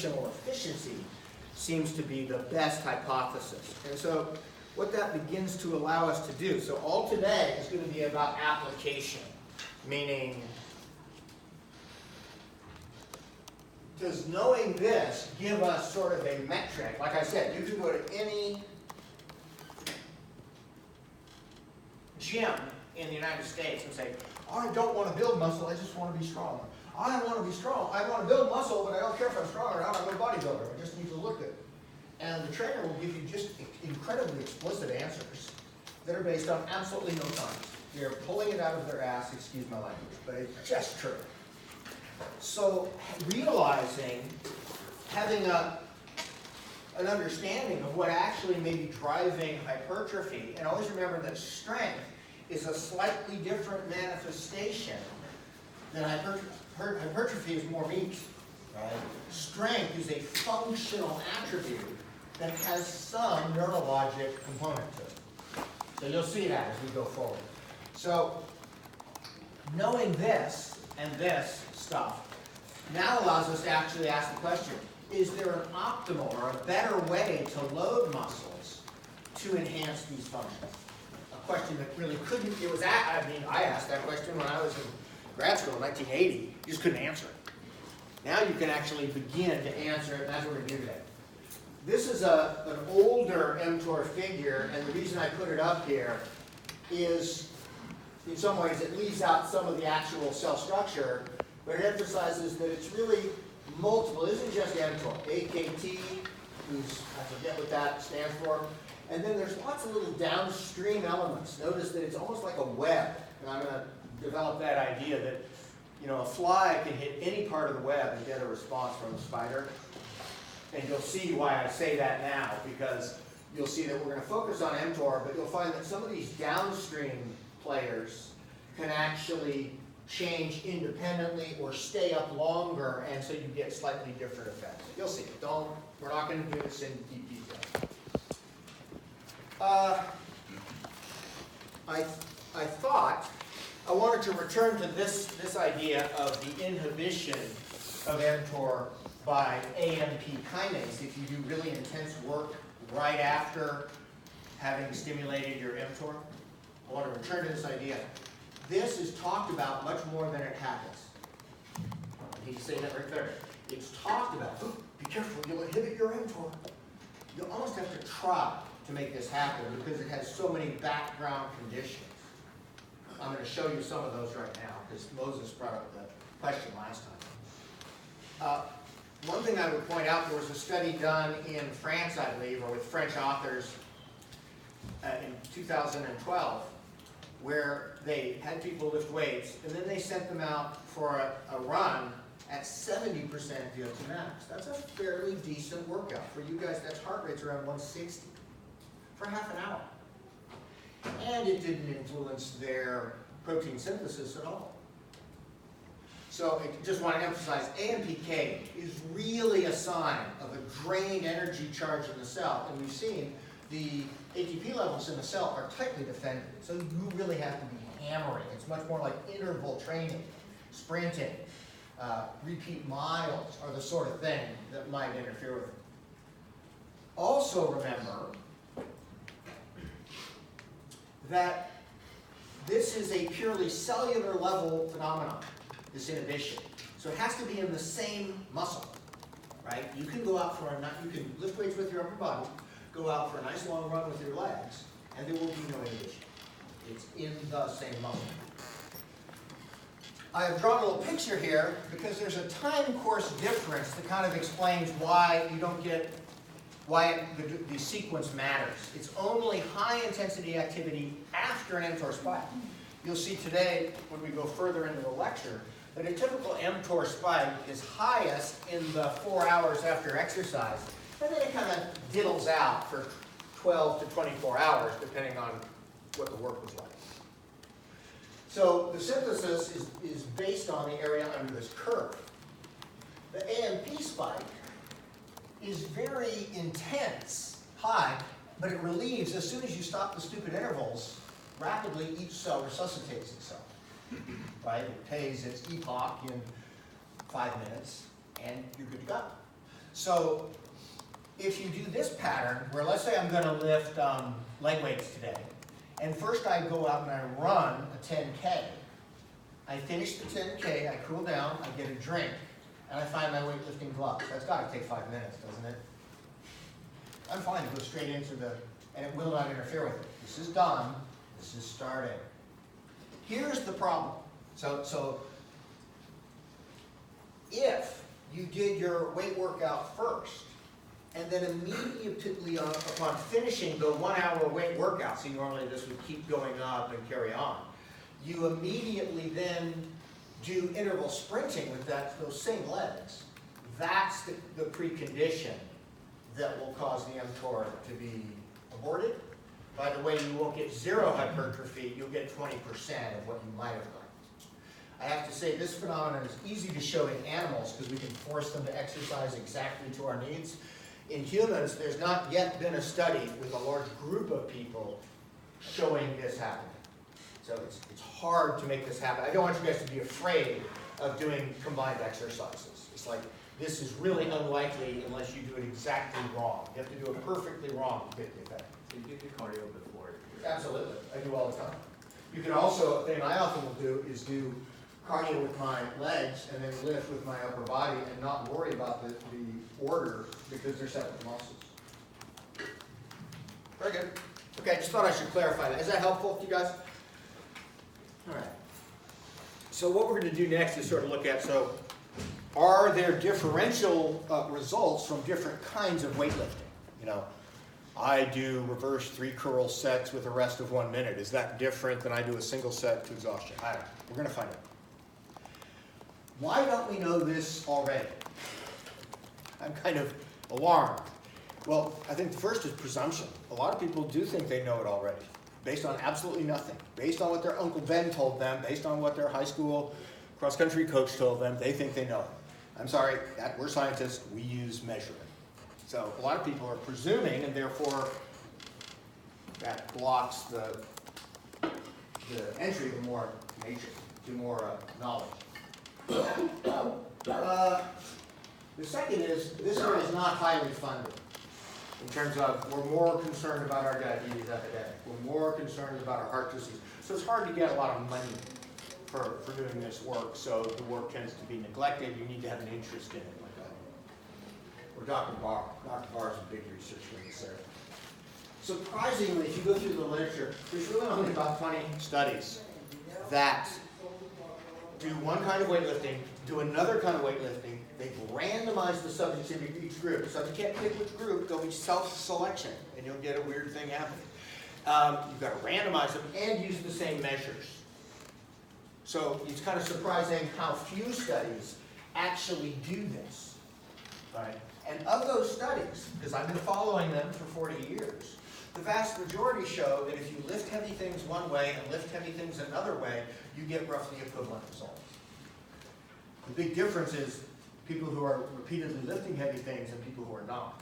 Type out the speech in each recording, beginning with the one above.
functional efficiency seems to be the best hypothesis. And so what that begins to allow us to do, so all today is going to be about application, meaning does knowing this give us sort of a metric? Like I said, you can go to any gym in the United States and say, oh, I don't want to build muscle, I just want to be strong. I want to be strong, I want to build muscle, but I don't care if I'm strong or not, I'm a bodybuilder, I just need to look good. And the trainer will give you just incredibly explicit answers that are based on absolutely no science. They're pulling it out of their ass, excuse my language, but it's just true. So realizing, having an understanding of what actually may be driving hypertrophy, and always remember that strength is a slightly different manifestation than hypertrophy. Hypertrophy is more meat. Right? Strength is a functional attribute that has some neurologic component to it. So you'll see that as we go forward. So knowing this and this stuff now allows us to actually ask the question, is there an optimal or a better way to load muscles to enhance these functions? A question that really couldn't, I asked that question when I was in grad school in 1980, you just couldn't answer it. Now you can actually begin to answer it, and that's what we're going to do today. This is an older mTOR figure, and the reason I put it up here is, in some ways, it leaves out some of the actual cell structure, but it emphasizes that it's really multiple. It isn't just mTOR. AKT, I forget what that stands for. And then there's lots of little downstream elements. Notice that it's almost like a web, and I'm going to develop that idea that a fly can hit any part of the web and get a response from a spider. And you'll see why I say that now, because you'll see that we're going to focus on mTOR, but you'll find that some of these downstream players can actually change independently or stay up longer, and so you get slightly different effects. You'll see. We're not going to do this in deep detail. I thought I wanted to return to this idea of the inhibition of mTOR by AMP kinase if you do really intense work right after having stimulated your mTOR. I want to return to this idea. This is talked about much more than it happens. He's saying that right there. It's talked about. Be careful, you'll inhibit your mTOR. You'll almost have to try to make this happen because it has so many background conditions. I'm going to show you some of those right now because Moses brought up the question last time. One thing I would point out, there was a study done in France, I believe, or with French authors in 2012, where they had people lift weights, and then they sent them out for a run at 70% VO2 max. That's a fairly decent workout. For you guys, that's heart rate's around 160 for half an hour. And it didn't influence their protein synthesis at all. So I just want to emphasize, AMPK is really a sign of a drained energy charge in the cell. And we've seen the ATP levels in the cell are tightly defended. So you really have to be hammering. It's much more like interval training, sprinting, repeat miles are the sort of thing that might interfere with it. Also remember that this is a purely cellular level phenomenon, this inhibition. So it has to be in the same muscle, right? You can go out you can lift weights with your upper body, go out for a nice long run with your legs, and there will be no inhibition. It's in the same muscle. I have drawn a little picture here because there's a time course difference that kind of explains why you don't get the sequence matters. It's only high-intensity activity after an mTOR spike. You'll see today, when we go further into the lecture, that a typical mTOR spike is highest in the 4 hours after exercise, and then it kind of diddles out for 12 to 24 hours, depending on what the work was like. So the synthesis is based on the area under this curve. The AMP spike is very intense, high, but it relieves as soon as you stop the stupid intervals. Rapidly, each cell resuscitates itself. Right? It pays its epoch in 5 minutes, and you're good to go. So if you do this pattern, where let's say I'm going to lift leg weights today, and first I go out and I run a 10K. I finish the 10K, I cool down, I get a drink, and I find my weightlifting gloves. That's got to take 5 minutes, doesn't it? I'm fine to go straight into the, and it will not interfere with it. This is done, this is starting. Here's the problem. So if you did your weight workout first, and then immediately upon finishing the 1 hour weight workout, see normally this would keep going up and carry on, you immediately then do interval sprinting with those same legs. That's the precondition that will cause the mTOR to be aborted. By the way, you won't get zero hypertrophy, you'll get 20% of what you might have done. I have to say this phenomenon is easy to show in animals because we can force them to exercise exactly to our needs. In humans, there's not yet been a study with a large group of people showing this happening. So it's hard to make this happen. I don't want you guys to be afraid of doing combined exercises. It's like, this is really unlikely unless you do it exactly wrong. You have to do it perfectly wrong to get the effect. So you do cardio before? Absolutely. I do all the time. You can also, a thing I often will do is do cardio with my legs and then lift with my upper body and not worry about the order because they're separate muscles. Very good. Okay, I just thought I should clarify that. Is that helpful to you guys? All right. So what we're going to do next is sort of look at, so are there differential results from different kinds of weightlifting? You know, I do reverse 3 curl sets with a rest of 1 minute. Is that different than I do a single set to exhaustion? I don't know. We're going to find out. Why don't we know this already? I'm kind of alarmed. Well, I think the first is presumption. A lot of people do think they know it already, based on absolutely nothing. Based on what their Uncle Ben told them, based on what their high school cross-country coach told them, they think they know it. I'm sorry, we're scientists, we use measurement. So a lot of people are presuming, and therefore that blocks the entry to more nature, to more knowledge. The second is, this area is not highly funded in terms of we're more concerned about our diabetes epidemic. We're more concerned about our heart disease. So it's hard to get a lot of money for doing this work, so the work tends to be neglected. You need to have an interest in it, like that. Or Dr. Barr. Dr. Barr is a big researcher in this area. Surprisingly, if you go through the literature, there's really only about 20 studies that do one kind of weightlifting, do another kind of weightlifting. They've randomized the subjects into each group. So if you can't pick which group, there'll be self-selection, and you'll get a weird thing happening. You've got to randomize them and use the same measures. So it's kind of surprising how few studies actually do this. Right? And of those studies, because I've been following them for 40 years, the vast majority show that if you lift heavy things one way and lift heavy things another way, you get roughly equivalent results. The big difference is people who are repeatedly lifting heavy things and people who are not.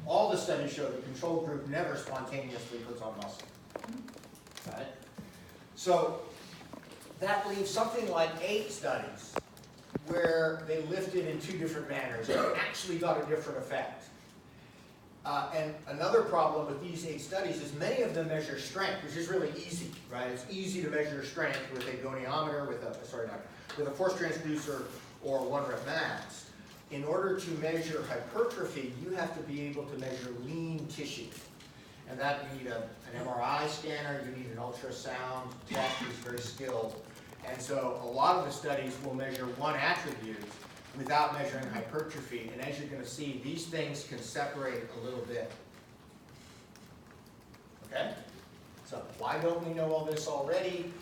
All the studies show the control group never spontaneously puts on muscle. Right? So that leaves something like 8 studies where they lifted in 2 different manners and actually got a different effect. And another problem with these 8 studies is many of them measure strength, which is really easy, right? It's easy to measure strength with a goniometer, with a force transducer, or 1 rep max. In order to measure hypertrophy, you have to be able to measure lean tissue. And that you need an MRI scanner, you need an ultrasound tech who's very skilled. And so a lot of the studies will measure one attribute without measuring hypertrophy. And as you're going to see, these things can separate a little bit. Okay? So why don't we know all this already?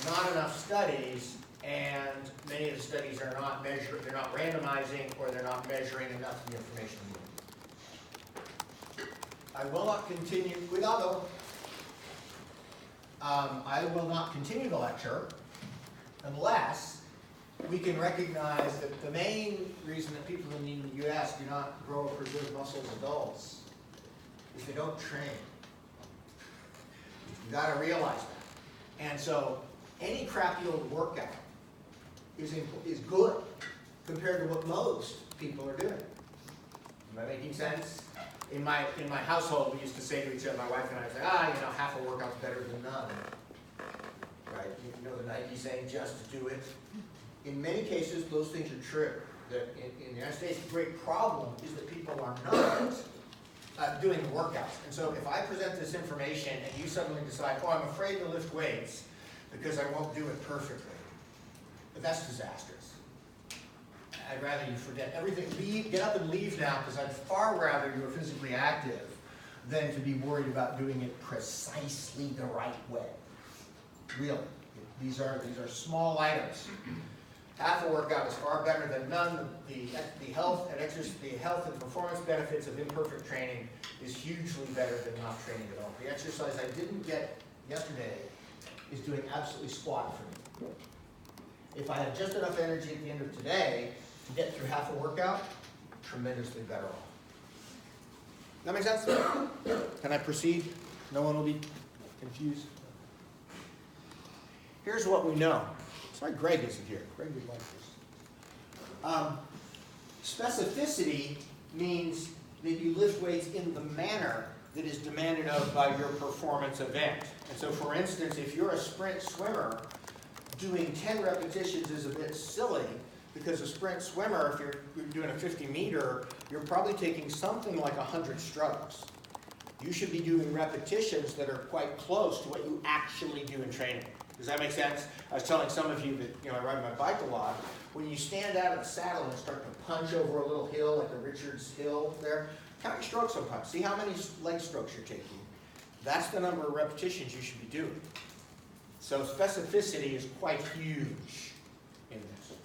Not enough studies, and many of the studies are not they're not randomizing, or they're not measuring enough of the information we need. I will not continue, cuidado. I will not continue the lecture unless we can recognize that the main reason that people in the U.S. do not grow or preserve muscle as adults is they don't train. You've got to realize that. And so any crappy old workout is good compared to what most people are doing. Am I making sense? In my household, we used to say to each other, my wife and I, say, half a workout's better than none. Right? You know the Nike saying, just do it. In many cases, those things are true. That in the United States, the great problem is that people are not doing the workouts. And so if I present this information and you suddenly decide, oh, I'm afraid to lift weights because I won't do it perfectly, but that's disastrous. I'd rather you forget everything. Get up and leave now, because I'd far rather you were physically active than to be worried about doing it precisely the right way. Really. These are small items. Half a workout is far better than none. The health and performance benefits of imperfect training is hugely better than not training at all. The exercise I didn't get yesterday is doing absolutely squat for me. If I have just enough energy at the end of today to get through half a workout, tremendously better off. That make sense? Can I proceed? No one will be confused. Here's what we know. Sorry, Greg isn't here. Greg would like this. Specificity means that you lift weights in the manner that is demanded of by your performance event. And so, for instance, if you're a sprint swimmer, doing 10 repetitions is a bit silly, because a sprint swimmer, if you're doing a 50-meter, you're probably taking something like 100 strokes. You should be doing repetitions that are quite close to what you actually do in training. Does that make sense? I was telling some of you that I ride my bike a lot. When you stand out of the saddle and start to punch over a little hill, like the Richards Hill there, count your strokes sometimes. See how many leg strokes you're taking. That's the number of repetitions you should be doing. So specificity is quite huge in this.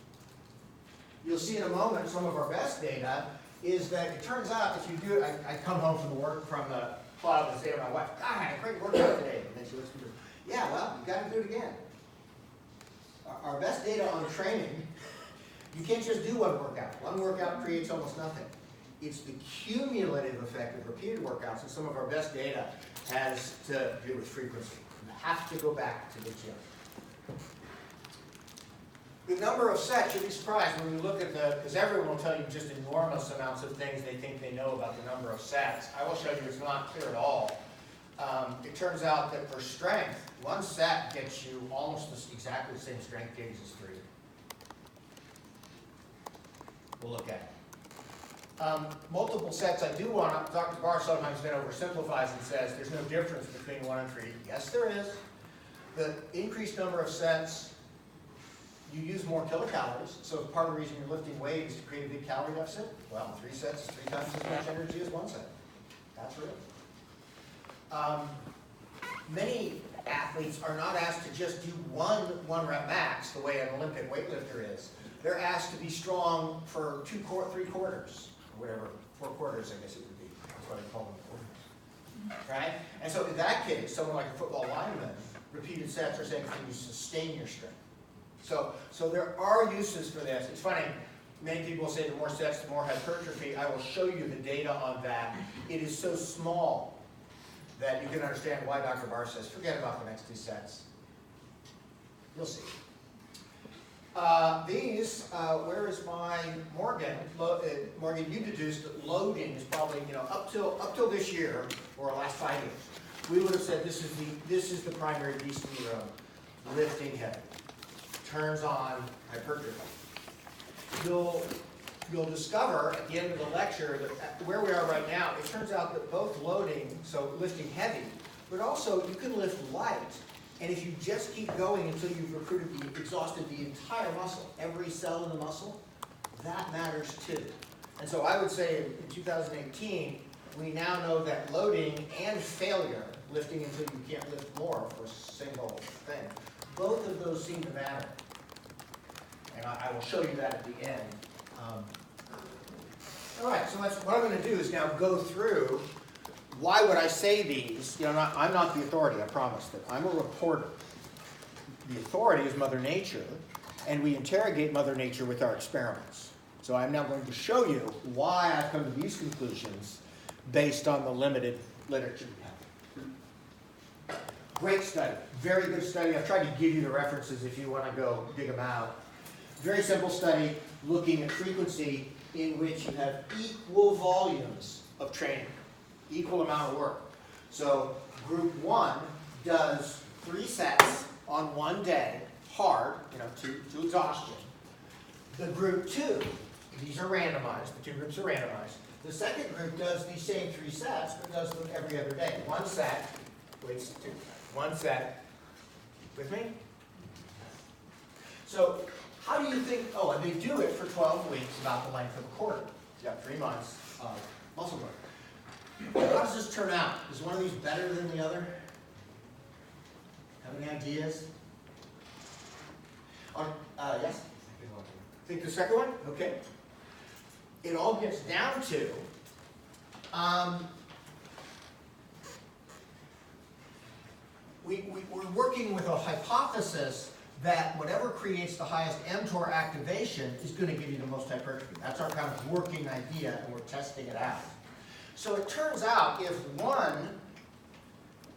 You'll see in a moment some of our best data is that it turns out if you do it, I come home from the club and say to my wife, God, I had a great workout today. And then she looks at me and goes, yeah, well, you got to do it again. Our best data on training, you can't just do one workout. One workout creates almost nothing. It's the cumulative effect of repeated workouts, and some of our best data has to do with frequency. You have to go back to the gym. The number of sets, you'll be surprised when you look at because everyone will tell you just enormous amounts of things they think they know about the number of sets. I will show you it's not clear at all. It turns out that for strength, one set gets you almost exactly the same strength gauge as 3. We'll look at it. Multiple sets, I do want, Dr. Barr sometimes then oversimplifies and says there's no difference between 1 and 3. Yes, there is. The increased number of sets, you use more kilocalories, so part of the reason you're lifting weight is to create a big calorie deficit. Well, 3 sets is 3 times as much energy as 1 set. That's real. Many athletes are not asked to just do one rep max the way an Olympic weightlifter is. They're asked to be strong for 3 quarters, or whatever, 4 quarters I guess it would be. That's why they call them quarters. Right? And so in that case, someone like a football lineman, repeated sets are saying, can you sustain your strength? So there are uses for this. It's funny, many people say the more sets, the more hypertrophy. I will show you the data on that. It is so small that you can understand why Dr. Barr says, forget about the next 2 sets. You'll see. Where is my Morgan? Morgan, you deduced that loading is probably, up till this year, or the last 5 years, we would have said this is the primary beast in the room, lifting heavy. Turns on hypertrophy. You'll discover at the end of the lecture that where we are right now, it turns out that both loading, so lifting heavy, but also you can lift light, and if you just keep going until you've exhausted the entire muscle, every cell in the muscle, that matters too. And so I would say in 2018, we now know that loading and failure, lifting until you can't lift more for a single thing, both of those seem to matter. And I will show you that at the end. All right, so what I'm going to do is now go through why would I say these. I'm not the authority, I promise that. I'm a reporter. The authority is Mother Nature, and we interrogate Mother Nature with our experiments. So I'm now going to show you why I've come to these conclusions based on the limited literature we have. Great study, very good study. I've tried to give you the references if you want to go dig them out. Very simple study looking at frequency in which you have equal volumes of training, equal amount of work. So group 1 does 3 sets on one day, hard, to exhaustion. The group 2, these are randomized, the 2 groups are randomized. The second group does these same 3 sets, but does them every other day. One set, with me? So how do you think, and they do it for 12 weeks, about the length of a quarter. You have 3 months of muscle work. How does this turn out? Is one of these better than the other? Have any ideas? Yes? Think the second one? Okay. It all gets down to we're working with a hypothesis that whatever creates the highest mTOR activation is going to give you the most hypertrophy. That's our kind of working idea, and we're testing it out. So it turns out if one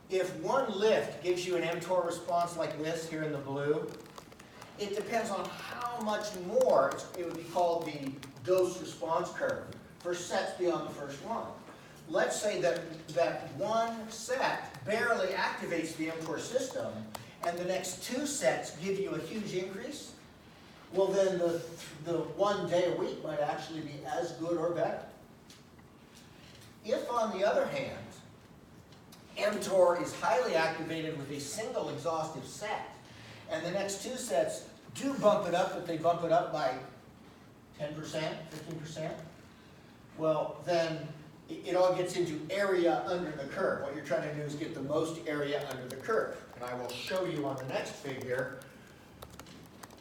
lift gives you an mTOR response like this here in the blue, it depends on how much more, it would be called the dose response curve, for sets beyond the first one. Let's say that one set barely activates the mTOR system, and the next 2 sets give you a huge increase. Well, then the 1 day a week might actually be as good or better. If, on the other hand, mTOR is highly activated with a single exhaustive set, and the next 2 sets do bump it up, but they bump it up by 10%, 15%, well, then it all gets into area under the curve. What you're trying to do is get the most area under the curve. And I will show you on the next figure,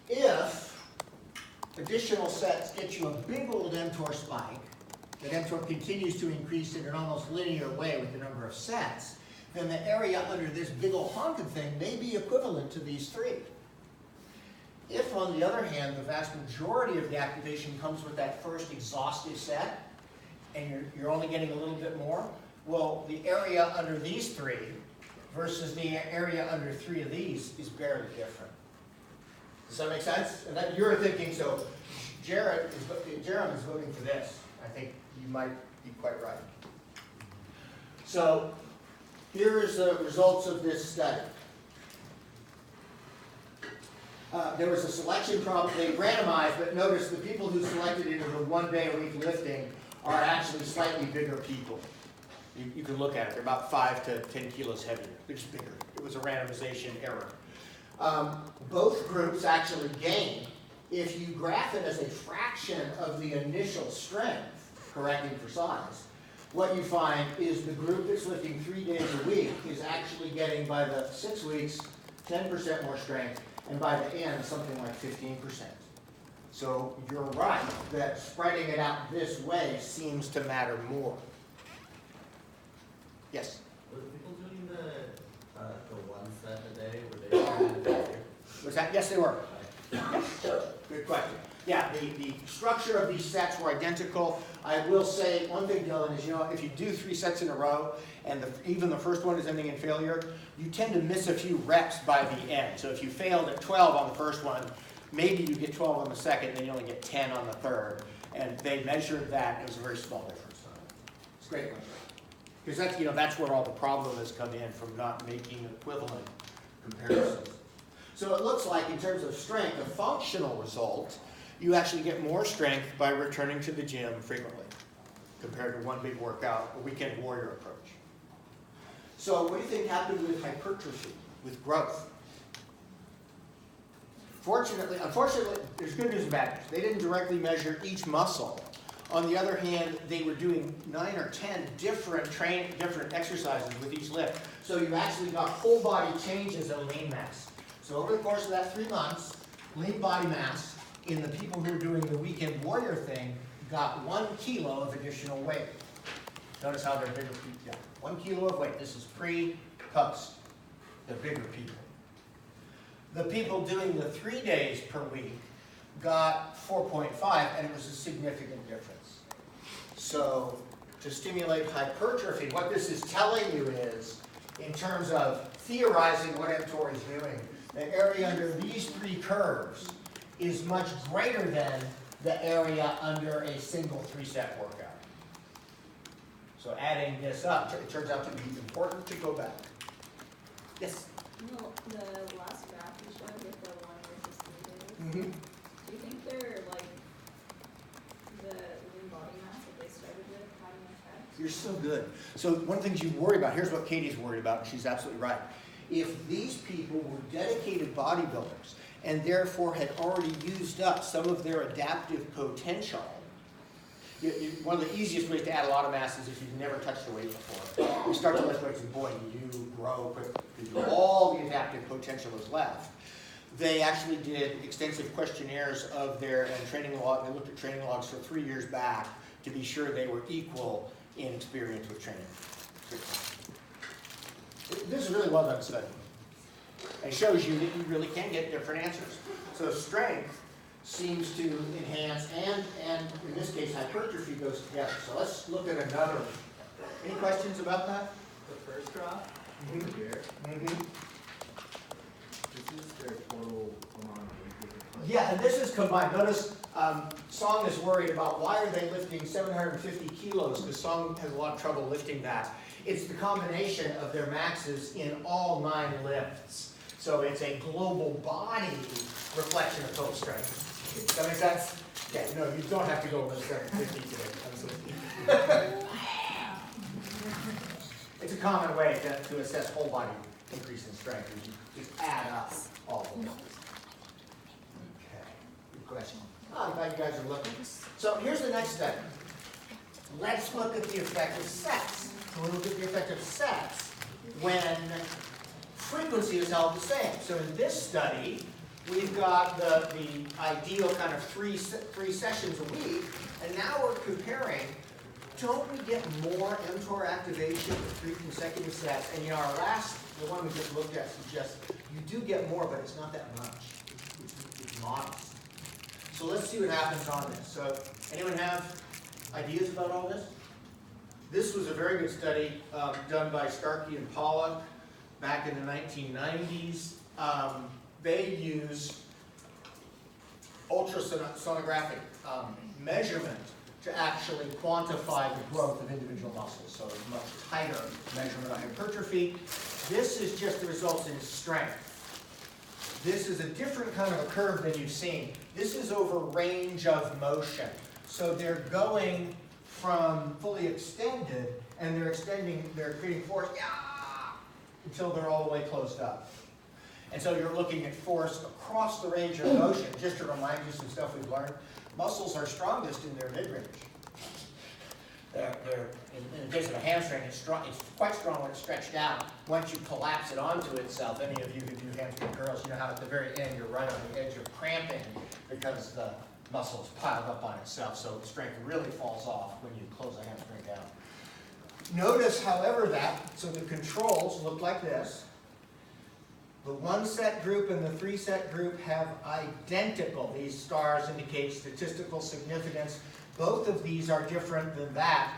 if additional sets get you a big old mTOR spike, that mTOR continues to increase in an almost linear way with the number of sets, then the area under this big old honking thing may be equivalent to these 3. If, on the other hand, the vast majority of the activation comes with that first exhaustive set, and you're only getting a little bit more, well, the area under these 3 versus the area under 3 of these is barely different. Does that make sense? And that you're thinking, so Jerem is voting for this. I think you might be quite right. So here's the results of this study. There was a selection problem. They randomized, but notice the people who selected into the 1 day a week lifting are actually slightly bigger people. You can look at it. They're about 5 to 10 kilos heavier. They're just bigger. It was a randomization error. Both groups actually gain. If you graph it as a fraction of the initial strength, correcting for size, what you find is the group that's lifting 3 days a week is actually getting, by the 6 weeks, 10% more strength, and by the end, something like 15%. So you're right that spreading it out this way seems to matter more. Yes? Were the people doing the 1 set a day, were they failure? Was that? Yes, they were. Good question. Yeah, the structure of these sets were identical. I will say one thing, Dylan, is if you do 3 sets in a row, and even the first one is ending in failure, you tend to miss a few reps by the end. So if you failed at 12 on the first one, maybe you get 12 on the second, then you only get 10 on the third. And they measured that, and it was a very small difference. It's a great one. Because that's where all the problem has come in, from not making equivalent comparisons. So it looks like, in terms of strength, a functional result, you actually get more strength by returning to the gym frequently, compared to one big workout, a weekend warrior approach. So what do you think happened with hypertrophy, with growth? Unfortunately, there's good news and bad news. They didn't directly measure each muscle. On the other hand, they were doing 9 or 10 different exercises with each lift. So you actually got whole body changes in lean mass. So over the course of that 3 months, lean body mass in the people who were doing the weekend warrior thing got 1 kilo of additional weight. Notice how they're bigger people. Yeah, 1 kilo of weight. This is pre-post. They're bigger people. The people doing the 3 days per week got 4.5, and it was a significant difference. So to stimulate hypertrophy, what this is telling you is, in terms of theorizing what mTOR is doing, the area under these 3 curves is much greater than the area under a single 3-set workout. So adding this up, it turns out to be important to go back. Yes? No, the last graph you showed with the 1 versus 3 days, Mm-hmm. do you think they're like the lean body mass that they started with had an effect? You're so good. So one of the things you worry about, here's what Katie's worried about, and she's absolutely right. If these people were dedicated bodybuilders and therefore had already used up some of their adaptive potential, one of the easiest ways to add a lot of mass is if you've never touched a weight before. You start to lift weights and boy, you grow quickly because all the adaptive potential is left. They actually did extensive questionnaires of their training log. They looked at training logs for 3 years back to be sure they were equal in experience with training. This is a really well done study. It shows you that you really can get different answers. So strength seems to enhance, and in this case, hypertrophy goes together. So let's look at another one. Any questions about that? The first graph, Mhm. here, Mm-hmm. this is their total amount of weight they can lift. Yeah, and this is combined. Notice Song is worried about why are they lifting 750 kilos, because Song has a lot of trouble lifting that. It's the combination of their maxes in all 9 lifts. So it's a global body reflection of total strength. Does that make sense? Yeah, no, you don't have to go lift 750 today. It's a common way to assess whole body increase in strength. You just add up all of them. Okay, good question. Oh, I'm glad you guys are looking. So here's the next step. Let's look at the effect of sex. So we'll look at the effect of sex when frequency is held the same. So in this study, we've got the ideal kind of three sessions a week, and now we're comparing, don't we get more mTOR activation with 3 consecutive sets? And you know, our last, the one we just looked at, suggests you do get more, but it's not that much. It's modest. So let's see what happens on this. So anyone have ideas about all this? This was a very good study done by Starkey and Pollock back in the 1990s. They used ultrasonographic measurement to actually quantify the growth of individual muscles. So it's much tighter measurement of hypertrophy. This is just the results in strength. This is a different kind of a curve than you've seen. This is over range of motion. So they're going from fully extended, and they're creating force until they're all the way closed up. And so you're looking at force across the range of motion. Just to remind you some stuff we've learned, muscles are strongest in their mid-range. In the case of a hamstring, it's quite strong when it's stretched out. Once you collapse it onto itself, any of you who do hamstring curls, you know how at the very end you're right on the edge of cramping because the muscle is piled up on itself, so the strength really falls off when you close a hamstring down. Notice, however, so the controls look like this. The 1-set group and the 3-set group have identical. These stars indicate statistical significance. Both of these are different than that.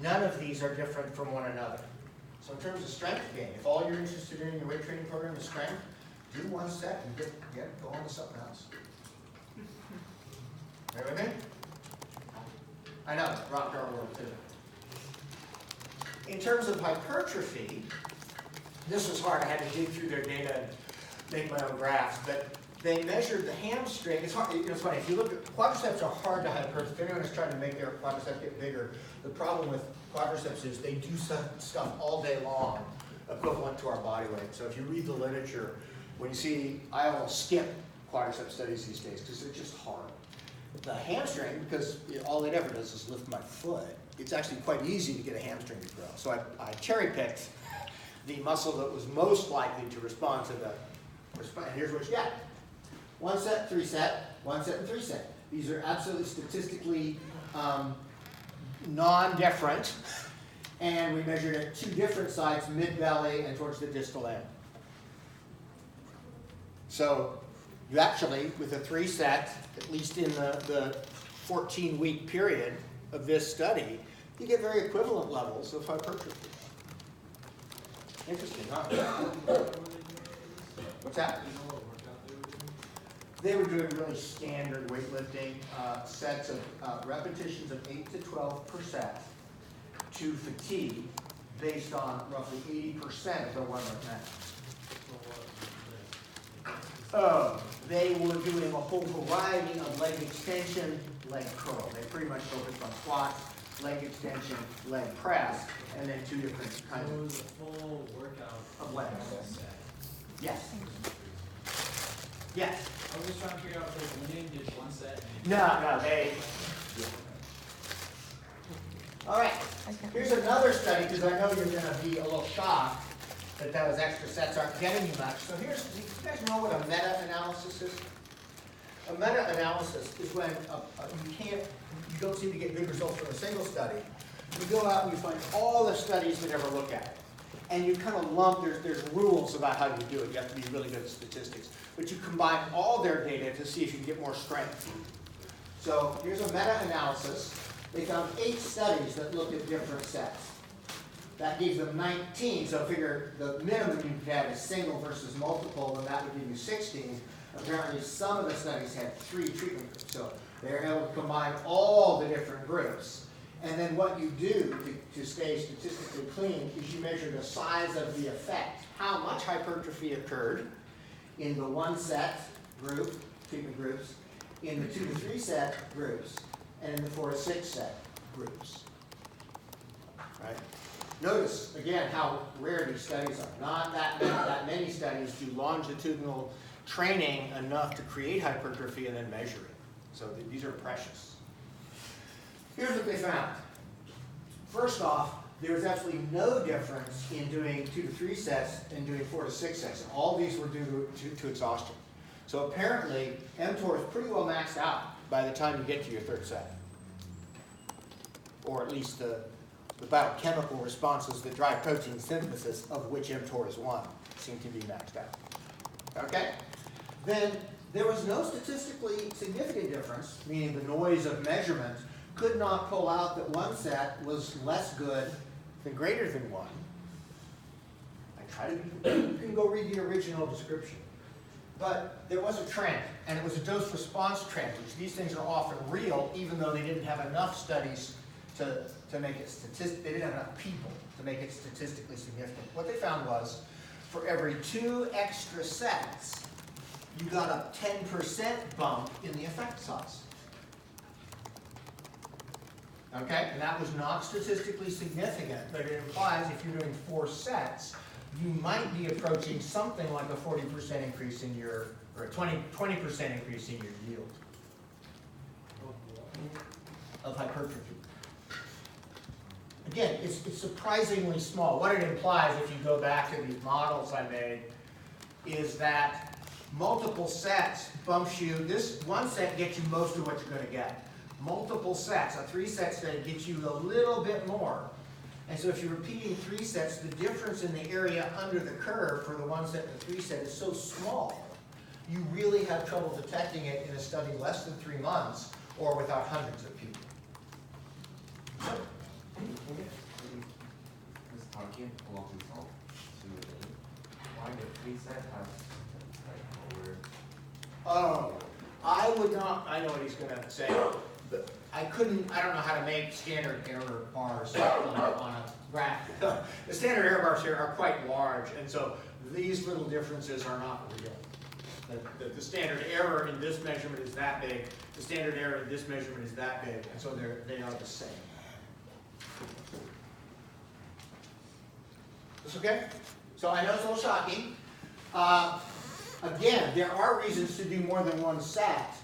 None of these are different from one another. So in terms of strength gain, if all you're interested in your weight training program is strength, do 1 set and go on to something else. You with me? I know, it rocked our world too. In terms of hypertrophy, this was hard. I had to dig through their data and make my own graphs, but they measured the hamstring. It's hard. It's funny. If you look at quadriceps, are hard to hypertrophy. If anyone is trying to make their quadriceps get bigger, the problem with quadriceps is they do stuff all day long, equivalent to our body weight. So if you read the literature, when you see, I almost skip quadricep studies these days because they're just hard. The hamstring, because all it ever does is lift my foot, it's actually quite easy to get a hamstring to grow. So I cherry-picked the muscle that was most likely to respond to the response. And here's what you got. 1 set, 3 set, 1 set, and 3 set. These are absolutely statistically non-different. And we measured at 2 different sites, mid-belly and towards the distal end. So you actually, with a 3 set, at least in the 14-week period of this study, you get very equivalent levels of hypertrophy. Interesting, huh? What's that? they were doing really standard weightlifting, sets of repetitions of 8 to 12% to fatigue based on roughly 80% of their 1 rep max. They were doing a whole variety of leg extension, leg curl. They pretty much focused on squats, leg extension, leg press, and then 2 different So kinds it was a full workout. of legs. set. Yes. Yes. I was just trying to figure out if they were winning, did one set. No, they. All right. Here's another study, because I know you're going to be a little shocked that those extra sets aren't getting you much. So here's, do you guys know what a meta-analysis is? A meta-analysis is when you don't seem to get good results from a single study. You go out and you find all the studies that ever look at it. And you kind of lump, there's rules about how you do it. You have to be really good at statistics. But you combine all their data to see if you can get more strength. So here's a meta-analysis. They found 8 studies that looked at different sets. That gives them 19, so figure the minimum you could have is single versus multiple, and that would give you 16. Apparently some of the studies had 3 treatment groups, so they're able to combine all the different groups. And then what you do to stay statistically clean is you measure the size of the effect, how much hypertrophy occurred in the 1 set group, treatment groups, in the 2 to 3 set groups, and in the 4 to 6 set groups. Right? Notice, again, how rare these studies are. Not that many studies do longitudinal training enough to create hypertrophy and then measure it. So these are precious. Here's what they found. First off, there was absolutely no difference in doing 2 to 3 sets and doing 4 to 6 sets. All these were due to exhaustion. So apparently, mTOR is pretty well maxed out by the time you get to your 3rd set. Or at least the biochemical responses that drive protein synthesis, of which mTOR is one, seem to be maxed out. Okay? Then there was no statistically significant difference, meaning the noise of measurement could not pull out that 1 set was less good than greater than 1. I try to be, you can go read the original description. But there was a trend, and it was a dose response trend, which these things are often real, even though they didn't have enough studies to make it they didn't have enough people to make it statistically significant. What they found was, for every 2 extra sets, you got a 10% bump in the effect size. Okay, and that was not statistically significant, but it implies if you're doing 4 sets, you might be approaching something like a 40% increase in your, or a 20% increase in your yield of hypertrophy. Again, it's surprisingly small. What it implies, if you go back to these models I made, is that multiple sets bumps you, this 1 set gets you most of what you're going to get. Multiple sets, a 3-set study gets you a little bit more. And so if you're repeating 3 sets, the difference in the area under the curve for the 1 set and the 3 set is so small, you really have trouble detecting it in a study less than 3 months or without hundreds of people. This talking along with all why the 3 set has like over. Oh, I would not, I know what he's going to say, but I don't know how to make standard error bars on a graph. The standard error bars here are quite large, and so these little differences are not real. The standard error in this measurement is that big, the standard error in this measurement is that big, and so they are the same. This okay? So I know it's a little shocking. Again, there are reasons to do more than 1 set.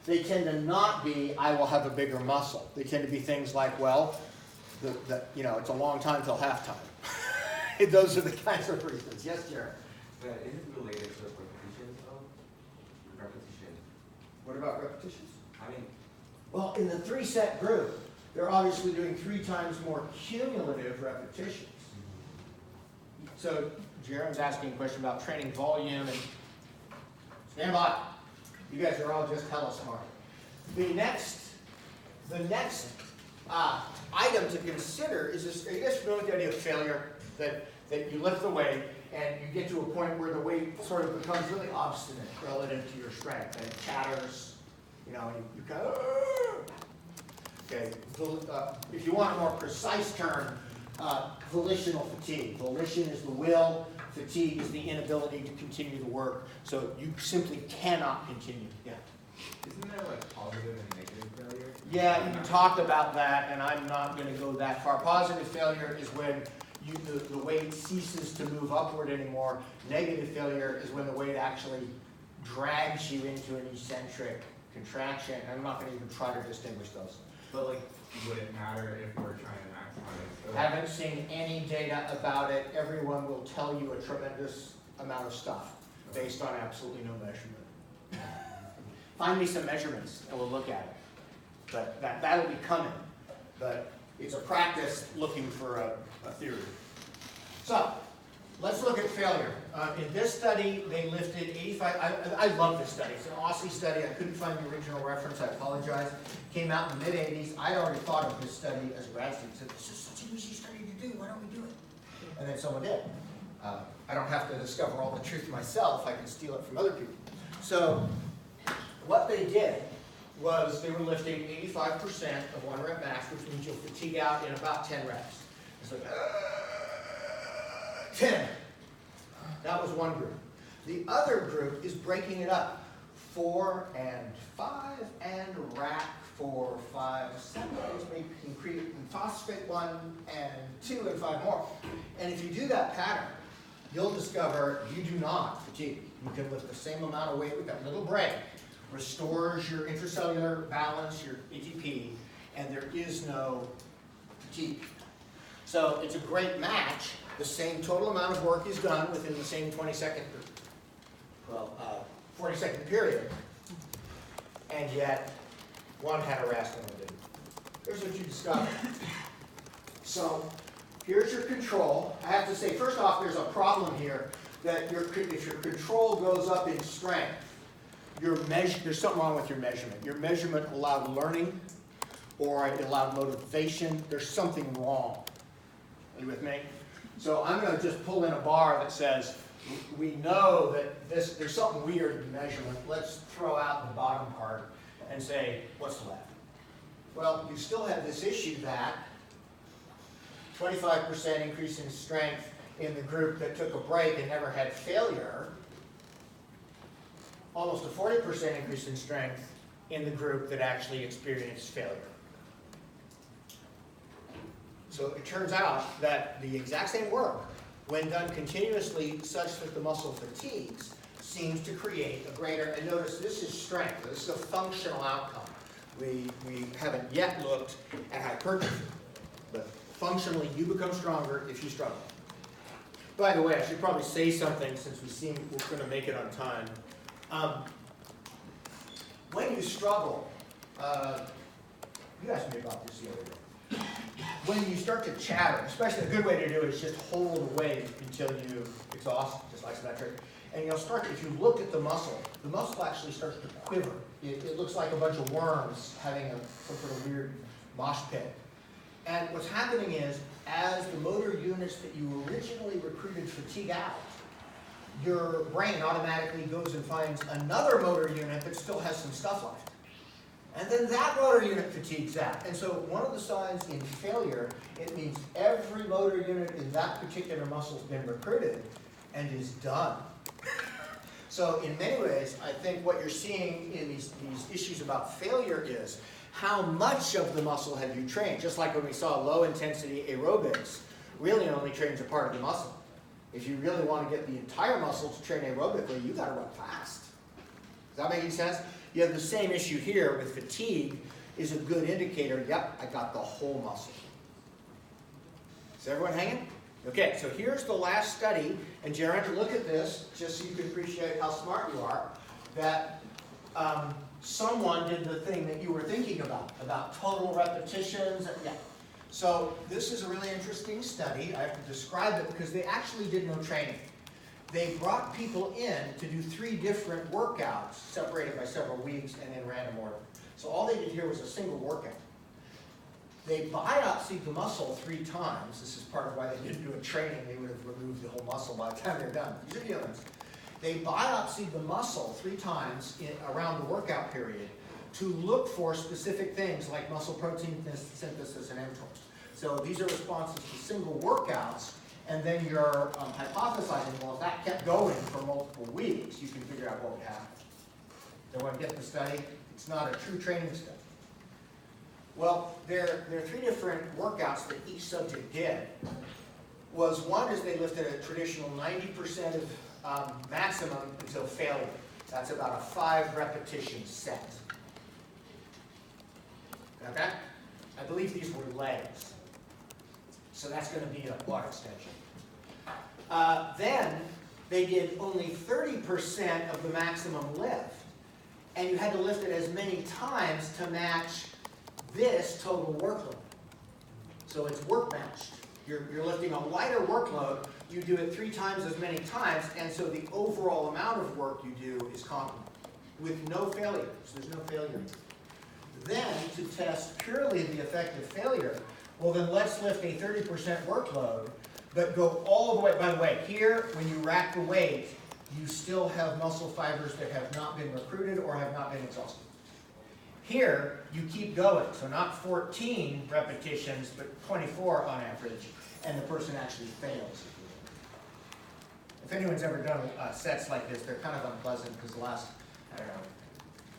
They tend to not be, I will have a bigger muscle. They tend to be things like, well, it's a long time till halftime. Those are the kinds of reasons. Yes, Jared? But is it related to the repetitions of repetition? What about repetitions? I mean, Well, in the 3-set group, they're obviously doing 3 times more cumulative repetitions. So Jaren's asking a question about training volume, and stand by. You guys are all just hella smart. The next item to consider is this, are you guys familiar with the idea of failure? That you lift the weight and you get to a point where the weight sort of becomes really obstinate relative to your strength and it chatters, you know, and you kind of, okay, if you want a more precise term, volitional fatigue. Volition is the will, fatigue is the inability to continue the work, so you simply cannot continue. Yeah. Isn't there like positive and negative failure? Yeah, you talked about that, and I'm not going to go that far. Positive failure is when the weight ceases to move upward anymore. Negative failure is when the weight actually drags you into an eccentric contraction. I'm not going to even try to distinguish those. But like, would it matter if we're trying to maximize? Haven't seen any data about it. Everyone will tell you a tremendous amount of stuff based on absolutely no measurement. Find me some measurements and we'll look at it. But that'll be coming. But it's a practice looking for a theory. So, let's look at failure. In this study, they lifted 85, I love this study. It's an Aussie study. I couldn't find the original reference. I apologize. Came out in the mid-'80s. I'd already thought of this study as a grad student. Said, this is such an easy study to do. Why don't we do it? And then someone did. I don't have to discover all the truth myself. I can steal it from other people. So, what they did was they were lifting 85% of 1 rep max, which means you'll fatigue out in about 10 reps. It's like, 10. That was one group. The other group is breaking it up. 4 and 5 and rack 4, 5, 7, maybe increase and phosphate 1 and 2 and 5 more. And if you do that pattern, you'll discover you do not fatigue. You can lift the same amount of weight with that little break. Restores your intracellular balance, your ATP, and there is no fatigue. So it's a great match. The same total amount of work is done within the same 40-second period, and yet one had a rest and one didn't. Here's what you discover. So here's your control. I have to say, first off, there's a problem here that if your control goes up in strength, there's something wrong with your measurement. Your measurement allowed learning or it allowed motivation. There's something wrong. Are you with me? So I'm going to just pull in a bar that says, we know that there's something weird in measurement. Let's throw out the bottom part and say, what's left? Well, you still have this issue that 25% increase in strength in the group that took a break and never had failure, almost a 40% increase in strength in the group that actually experienced failure. So it turns out that the exact same work, when done continuously such that the muscle fatigues, seems to create a greater, and notice this is strength, this is a functional outcome. We haven't yet looked at hypertrophy, but functionally you become stronger if you struggle. By the way, I should probably say something since we're going to make it on time. When you struggle, you asked me about this the other day. When you start to chatter, especially a good way to do it is just hold the weight until you exhaust, just isometric. And you'll start, if you look at the muscle actually starts to quiver. It looks like a bunch of worms having some sort of weird mosh pit. And what's happening is, as the motor units that you originally recruited fatigue out, your brain automatically goes and finds another motor unit that still has some stuff left. And then that motor unit fatigues out. And so one of the signs in failure, it means every motor unit in that particular muscle has been recruited and is done. So in many ways, I think what you're seeing in these issues about failure is how much of the muscle have you trained? Just like when we saw low intensity aerobics, really only trains a part of the muscle. If you really want to get the entire muscle to train aerobically, you got to run fast. Does that make any sense? You have the same issue here with fatigue is a good indicator. Yep, I got the whole muscle. Is everyone hanging? Okay, so here's the last study, and Jared, look at this, just so you can appreciate how smart you are, that someone did the thing that you were thinking about total repetitions. Yeah. So this is a really interesting study. I have to describe it because they actually did no training. They brought people in to do 3 different workouts, separated by several weeks, and then random order. So all they did here was a single workout. They biopsied the muscle 3 times. This is part of why they didn't do a training. They would have removed the whole muscle by the time they're done. These are humans. They biopsied the muscle 3 times around the workout period to look for specific things like muscle protein synthesis and mTOR. So these are responses to single workouts, and then you're hypothesizing, well, if that kept going for multiple weeks, you can figure out what would happen. Everyone get the study? It's not a true training study. Well, there are 3 different workouts that each subject did. One is they lifted a traditional 90% of maximum until failure. That's about a 5 repetition set. Got that? I believe these were legs. So that's going to be a quad extension. Then they did only 30% of the maximum lift. And you had to lift it as many times to match this total workload. So it's work matched. You're lifting a lighter workload, you do it 3 times as many times, and so the overall amount of work you do is comparable, with no failures. There's no failure. Then, to test purely the effect of failure, well then let's lift a 30% workload, but go all the way. By the way, here, when you rack the weight, you still have muscle fibers that have not been recruited or have not been exhausted. Here, you keep going, so not 14 repetitions, but 24 on average, and the person actually fails. If anyone's ever done sets like this, they're kind of unpleasant because the last, I don't know,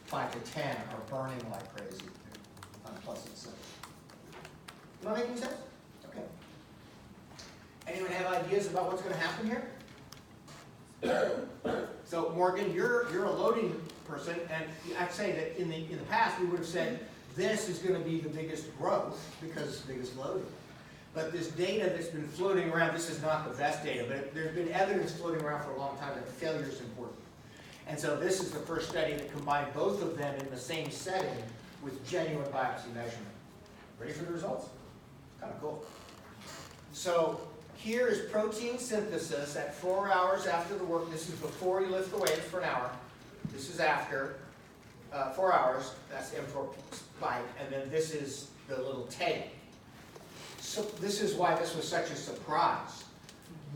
5 to 10 are burning like crazy. Unpleasant sets. Am I making sense? Okay. Anyone have ideas about what's going to happen here? So Morgan, you're a loading person, and I'd say that in the past we would have said this is going to be the biggest growth because it's the biggest loading. But this data that's been floating around, this is not the best data, but there's been evidence floating around for a long time that failure is important. And so this is the first study that combined both of them in the same setting with genuine biopsy measurement. Ready for the results? Kind of cool. So here is protein synthesis at 4 hours after the work. This is before you lift the weights for an hour. This is after 4 hours. That's mTOR spike. And then this is the little tail. So this is why this was such a surprise.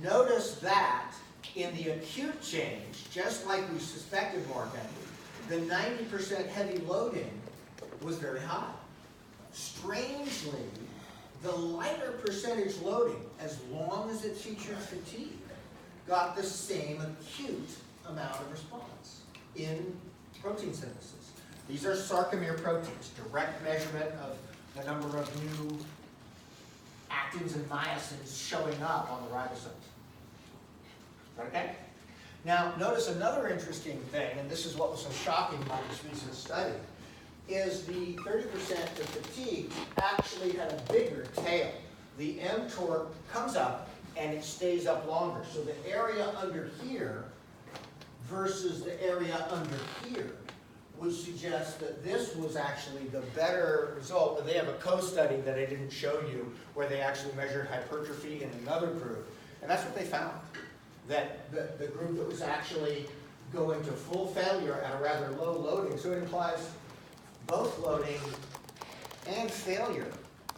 Notice that in the acute change, just like we suspected, Morgan, the 90% heavy loading was very high. Strangely, the lighter percentage loading, as long as it featured fatigue, got the same acute amount of response in protein synthesis. These are sarcomere proteins, direct measurement of the number of new actins and myosins showing up on the ribosomes. Okay? Now, notice another interesting thing, and this is what was so shocking about this recent study, is the 30% of fatigue actually had a bigger tail. The mTOR comes up and it stays up longer. So the area under here versus the area under here would suggest that this was actually the better result. And they have a co-study that I didn't show you where they actually measured hypertrophy in another group. And that's what they found. That the group that was actually going to full failure at a rather low loading, so it implies both loading and failure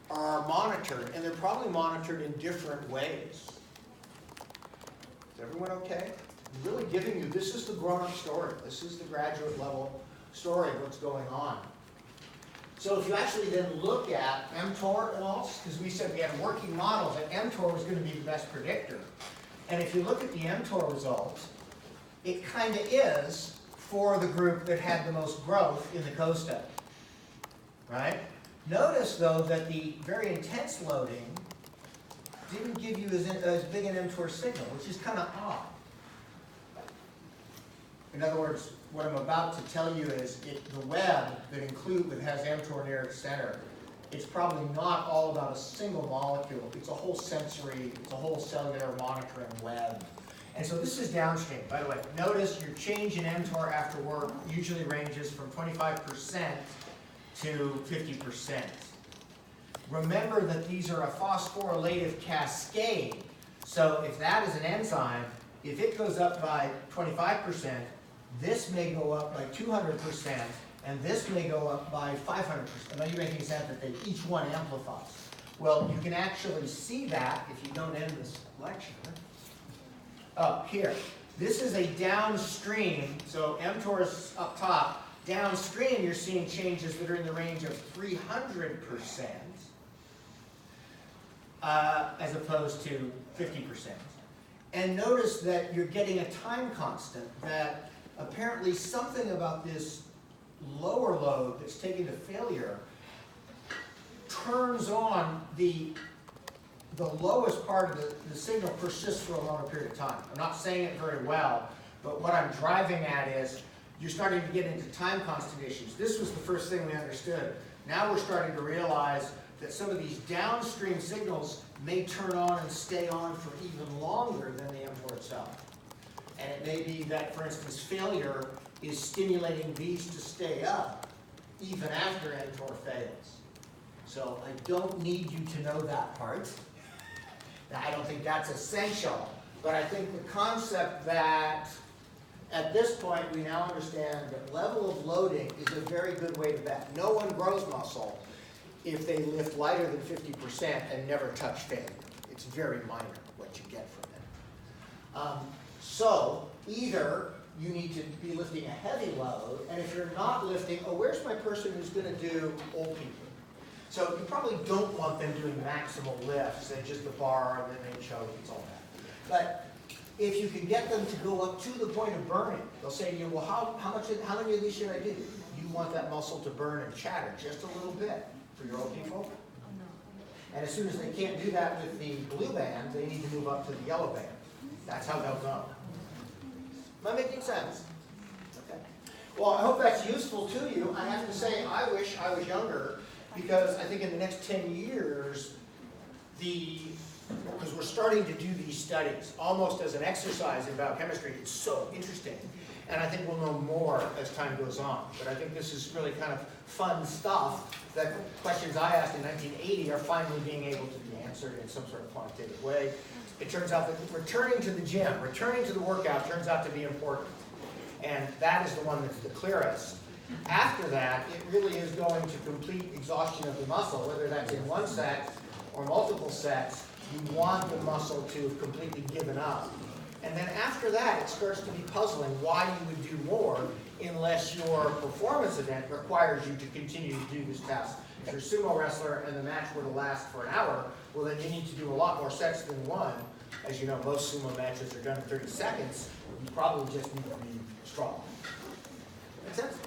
are monitored, and they're probably monitored in different ways. Is everyone okay? I'm really giving you, this is the grown-up story. This is the graduate level story of what's going on. So if you actually then look at mTOR and all, because we said we had working models that mTOR was going to be the best predictor. And if you look at the mTOR results, it kind of is for the group that had the most growth in the co-study. Right? Notice, though, that the very intense loading didn't give you as big an mTOR signal, which is kind of odd. In other words, what I'm about to tell you is the web that has mTOR near its center, it's probably not all about a single molecule. It's a whole sensory, it's a whole cellular monitoring web. And so this is downstream. By the way, notice your change in mTOR after work usually ranges from 25% to 50%. Remember that these are a phosphorylative cascade. So if that is an enzyme, if it goes up by 25%, this may go up by 200%, And this may go up by 500%. Now you're making sense that they each one amplifies. Well, you can actually see that if you don't end this lecture. Up here. This is a downstream, so mTOR is up top. Downstream, you're seeing changes that are in the range of 300%, as opposed to 50%. And notice that you're getting a time constant, that apparently something about this lower load that's taken to failure turns on the lowest part of the signal persists for a longer period of time. I'm not saying it very well, but what I'm driving at is you're starting to get into time constant issues. This was the first thing we understood. Now we're starting to realize that some of these downstream signals may turn on and stay on for even longer than the mTOR itself. And it may be that, for instance, failure is stimulating these to stay up even after mTOR fails. So I don't need you to know that part. Now, I don't think that's essential, but I think the concept that at this point we now understand that level of loading is a very good way to bet. No one grows muscle if they lift lighter than 50% and never touch failure. It's very minor what you get from it. So either you need to be lifting a heavy load, and if you're not lifting, oh, where's my person who's going to do old people? So you probably don't want them doing maximal lifts and just the bar and then they choke, it's all that. But if you can get them to go up to the point of burning, they'll say to you, well, how many of these should I do? You want that muscle to burn and chatter just a little bit for your old people. And as soon as they can't do that with the blue band, they need to move up to the yellow band. That's how they'll go. Am I making sense? Okay. Well, I hope that's useful to you. I have to say, I wish I was younger, because I think in the next 10 years, because we're starting to do these studies almost as an exercise in biochemistry. It's so interesting. And I think we'll know more as time goes on. But I think this is really kind of fun stuff that questions I asked in 1980 are finally being able to be answered in some sort of quantitative way. It turns out that returning to the gym, returning to the workout turns out to be important. And that is the one that's the clearest. After that, it really is going to complete exhaustion of the muscle, whether that's in one set or multiple sets. You want the muscle to have completely given up. And then after that, it starts to be puzzling why you would do more unless your performance event requires you to continue to do this task. If you're a sumo wrestler and the match were to last for an hour, well then you need to do a lot more sets than one. As you know, most sumo matches are done in 30 seconds. You probably just need to be strong. Make sense?